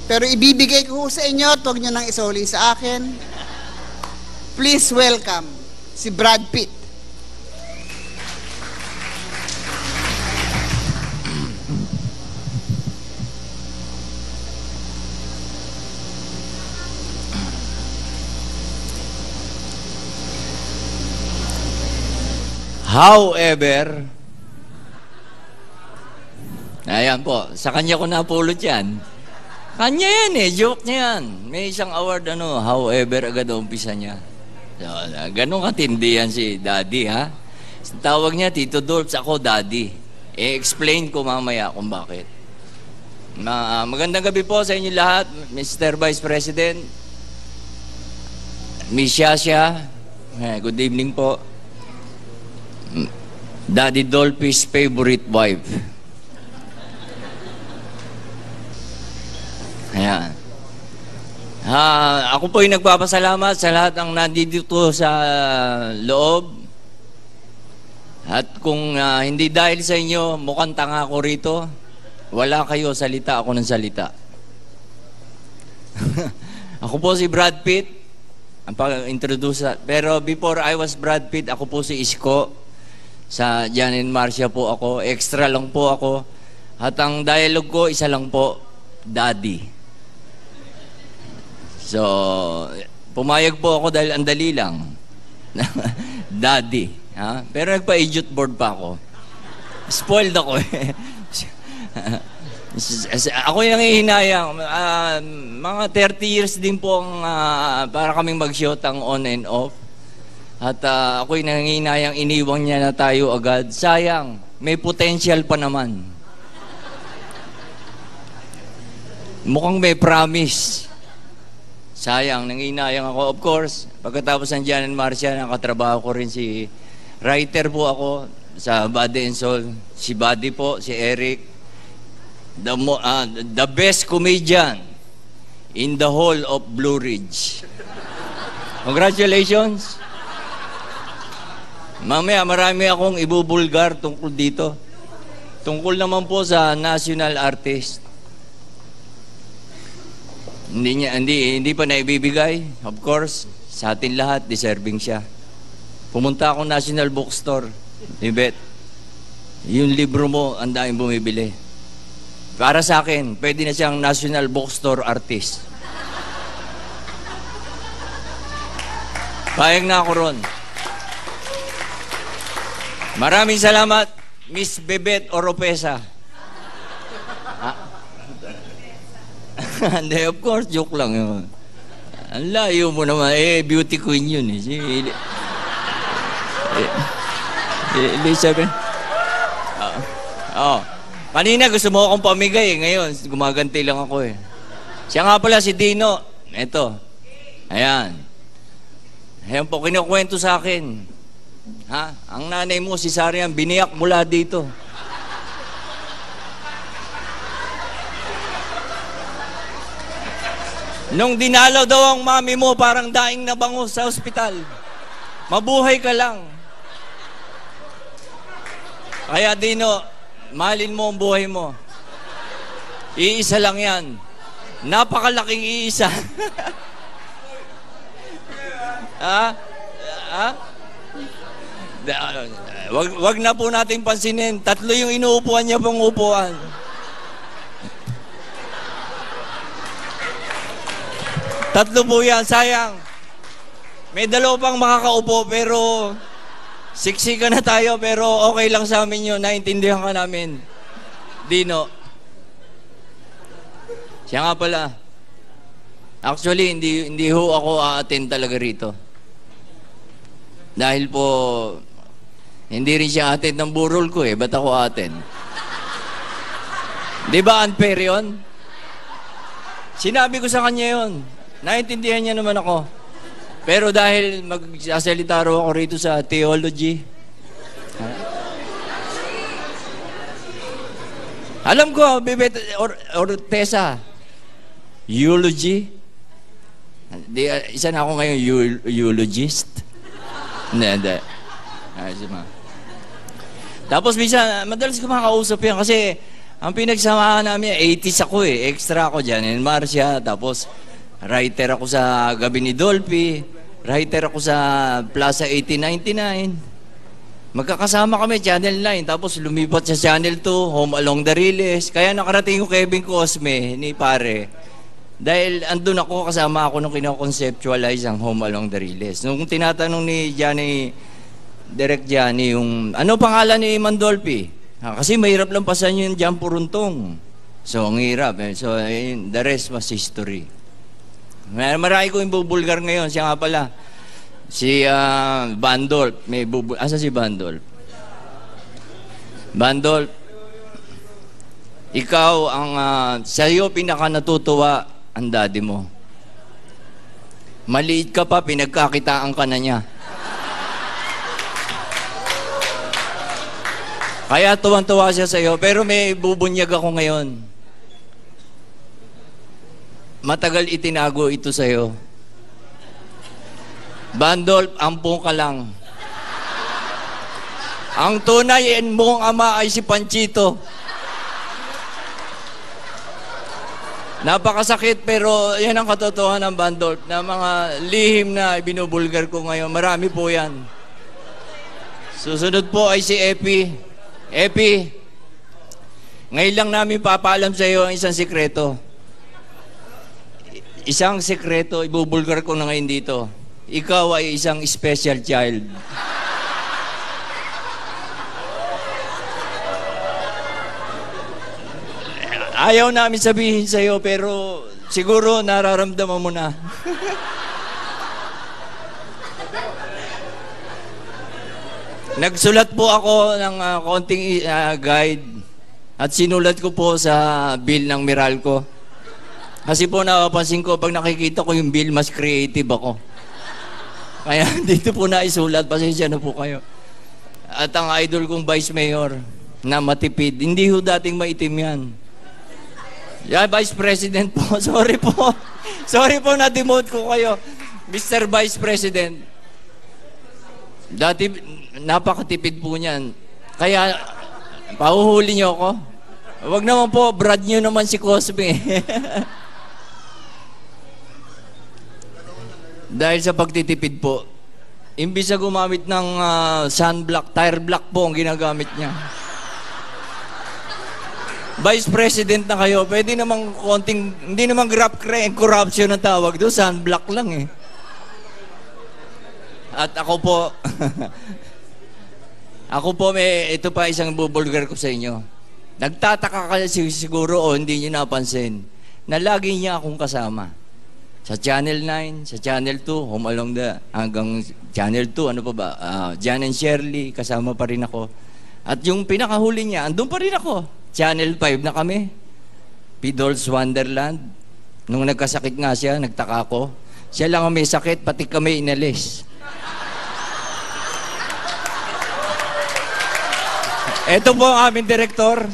Pero ibibigay ko sa inyo at huwag nyo nang isoli sa akin. Please welcome si Brad Pitt. However, ayan po, sa kanya ko napulot yan. Kanya yan eh, joke niya yan. May isang award, however, agad umpisa niya. So, ganun katindi yan si Daddy, ha? Tawag niya, Tito Dolph, ako Daddy. I-explain ko mamaya kung bakit. Magandang gabi po sa inyo lahat, Mr. Vice President, Miss Yasha, good evening po. Daddy Dolph's favorite wife. Ayan. Ako po ay nagpapasalamat sa lahat ng nandito sa loob. At kung hindi dahil sa inyo, mukhang tanga ako rito. Wala kayo, salita ako ng salita. Ako po si Brad Pitt. Ang pag-introduce. Pero before I was Brad Pitt, ako po si Isko. Sa Jan and Marcia po ako. Extra lang po ako. At ang dialogue ko, isa lang po, Daddy. So, pumayag po ako dahil ang dali lang. Daddy. Ha? Pero nagpa-idiot board pa ako. Spoiled ako eh. Ako yung nangihinayang. Mga 30 years din po ang, para kaming mag-shoot ang on and off. At ako'y nanginayang iniwang niya na tayo agad. Sayang, may potential pa naman. Mukhang may promise. Sayang, nanginayang ako. Of course, pagkatapos ng Jan and Marcia, nakatrabaho ko rin si writer po ako sa Body and Soul. Si Buddy po, si Eric. The best comedian in the whole of Blue Ridge. Congratulations. Mamaya marami akong ibubulgar tungkol dito. Tungkol naman po sa national artist. Hindi pa naibibigay. Of course, sa atin lahat, deserving siya. Pumunta akong National Bookstore. Ibet, yung libro mo, ang daming bumibili. Para sa akin, pwede na siyang National Bookstore artist. Payag na ako ron. Maraming salamat, Miss Bebet Oropesa. Hindi, of course, joke lang yun. Ang layo mo naman. Beauty queen yun eh. Si Elizabeth. Kanina gusto mo akong pamigay eh. Ngayon, gumaganti lang ako eh. Siya nga pala si Dino. Ito. Ayan. Ayan po, kinukwento sa akin. Ha? Ang nanay mo, si Sarian, biniyak mula dito. Nung dinalaw daw ang mami mo, parang daing na bango sa ospital. Mabuhay ka lang. Kaya Dino, mahalin mo ang buhay mo. Iisa lang yan. Napakalaking iisa. Ha? Ha? Wag na po natin pansinin. 3 yung inuupuan niya pang upuan. Tatlo po yan, sayang. May 2 pang makakaupo, pero siksika na tayo, pero okay lang sa amin yun. Naintindihan ka namin. Dino. Siya nga pala. Actually, hindi ho ako a-attend talaga rito. Dahil po, hindi rin siya attend ng burol ko eh. Ba't ako attend? Di ba unfair yun? Sinabi ko sa kanya yun. Naintindihan niya naman ako. Pero dahil magsasalita raw ako rito sa theology. Alam ko, Bebet or Tessa, eulogy. Isa na ako ngayon eulogist. Hindi. Tapos minsan, madalas ko makakausap yan kasi Ang pinagsamahan namin, 80s ako eh. Extra ako dyan. And Marcia, tapos writer ako sa Gabi ni Dolphy. Writer ako sa Plaza 1899. Magkakasama kami, Channel 9. Tapos lumipat sa Channel 2, Home Along the Riles. Kaya nakarating yung Kevin Cosme ni pare. Dahil andun ako, kasama ako nung kinoconceptualize ang Home Along the Riles. Nung tinatanong ni Johnny, Direk Johnny, yung ano pangalan ni Mandolfi? Kasi mahirap lang pasan yung Jan Puruntong. So, ang hirap. So, the rest was history. Marami ko yung bubulgar ngayon. Siya nga pala, si Bandolf. Asa si Bandolf? Bandolf, ikaw ang sa'yo pinaka natutuwa ang daddy mo. Maliit ka pa, pinagkakitaan ka na niya. Kaya tuwang-tuwa siya sa'yo, pero may bubunyag ako ngayon. Matagal itinago ito sa'yo. Bandolf, ampong ka lang. Ang tunay mong ama ay si Panchito. Napakasakit, pero yan ang katotohanan ng Bandolf, na mga lihim na binubulgar ko ngayon. Marami po yan. Susunod po ay si Epi. Epi, ngayon lang namin papaalam sa iyo ang isang sikreto. Isang sikreto, ibubulgar ko na ngayon dito. Ikaw ay isang special child. Ayaw namin sabihin sa iyo, pero siguro nararamdaman mo na. Nagsulat po ako ng konting guide at sinulat ko po sa bill ng Meralco. Kasi po napapansin ko, pag nakikita ko yung bill, mas creative ako. Kaya dito po naisulat, pasensya na po kayo. At ang idol kong Vice Mayor na matipid, hindi ho dating maitim yan. Yeah, Vice President po. Sorry po. Sorry po na-demote ko kayo. Mr. Vice President. Dati, napakatipid po niyan. Kaya, pahuhuli niyo ako. Wag naman po, brad niyo naman si Cosme. Dahil sa pagtitipid po, imbis na gumamit ng sunblock, tire block po ang ginagamit niya. Vice President na kayo, pwede namang konting, hindi namang corruption ang tawag doon, sunblock lang eh. At ako po, ito pa isang bubulgar ko sa inyo. Nagtataka kasi siguro o hindi niyo napansin na lagi niya akong kasama. Sa Channel 9, sa Channel 2, Home Along the, hanggang Channel 2, ano pa ba, Jan and Shirley, kasama pa rin ako. At yung pinakahuli niya, andun pa rin ako. Channel 5 na kami. Pidol's Wonderland. Nung nagkasakit nga siya, nagtaka ko. Siya lang ang may sakit, pati kami inalis. Ito po ang aming direktor.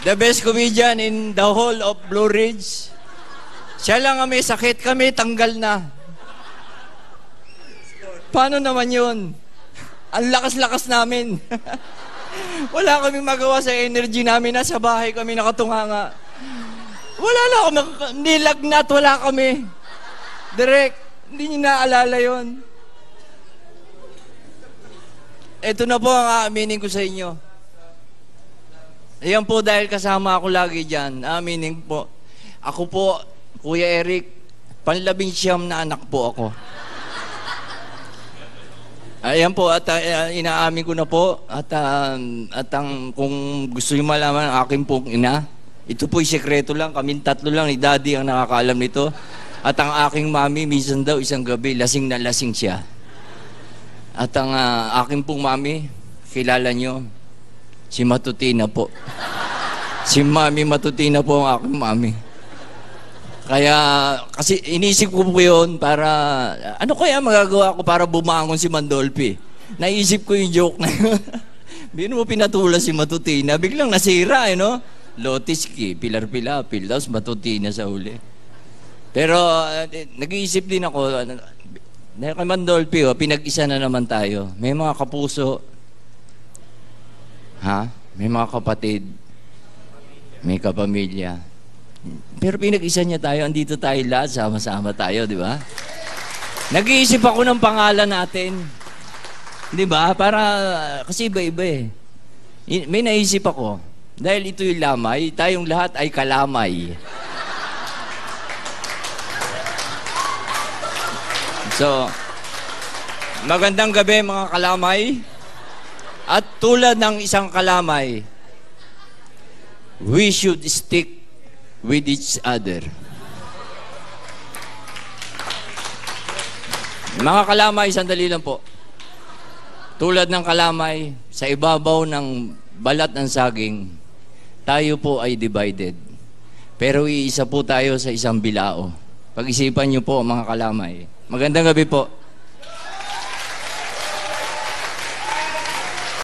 The best comedian in the whole of Blue Ridge. Siya lang ang may sakit, kami tanggal na. Paano naman yun? Ang lakas-lakas namin. Wala kaming magawa sa energy namin. Nasa bahay kami nakatunganga. Wala na kami, nilagnat, wala kami. Direk, hindi niyo naalala yun. Ito na po ang aaminin ko sa inyo. Ayan po, dahil kasama ako lagi dyan. Aaminin po. Ako po, Kuya Eric, 19 na anak po ako. Ayan po, at inaamin ko na po, at kung gusto niyo malaman ang aking pong ina, ito po'y sekreto lang, kaming tatlo lang, ni Daddy ang nakakaalam nito. At ang aking mami, minsan daw isang gabi, lasing na lasing siya. At ang aking pong mami, kilala nyo, si Matutina po. Si Mami Matutina po ang aking mami. Kaya, kasi inisip ko po yun para, ano kaya magagawa ko para bumangon si Mandolfi? Naisip ko yung joke na yun. Bino mo pinatulan si Matutina, biglang nasira, no? Lotiski, pilar-pilapil, tapos Matutina sa uli. Pero, nag-iisip din ako, dahil kay Mandolfi, pinag-isa na naman tayo. May mga kapuso, may mga kapatid, may kapamilya. Pero pinag-isa niya tayo, andito tayo lahat, sama-sama tayo, di ba? Nag-iisip ako ng pangalan natin. Di ba? Para, kasi iba-iba eh. May naisip ako. Dahil ito'y lamay, tayong lahat ay kalamay. So, magandang gabi mga kalamay. At tulad ng isang kalamay, we should stick with each other. Mga kalamay, sandali lang po. Tulad ng kalamay, sa ibabaw ng balat ng saging, tayo po ay divided. Pero iisa po tayo sa isang bilao. Pag-isipan niyo po mga kalamay. Magandang gabi po.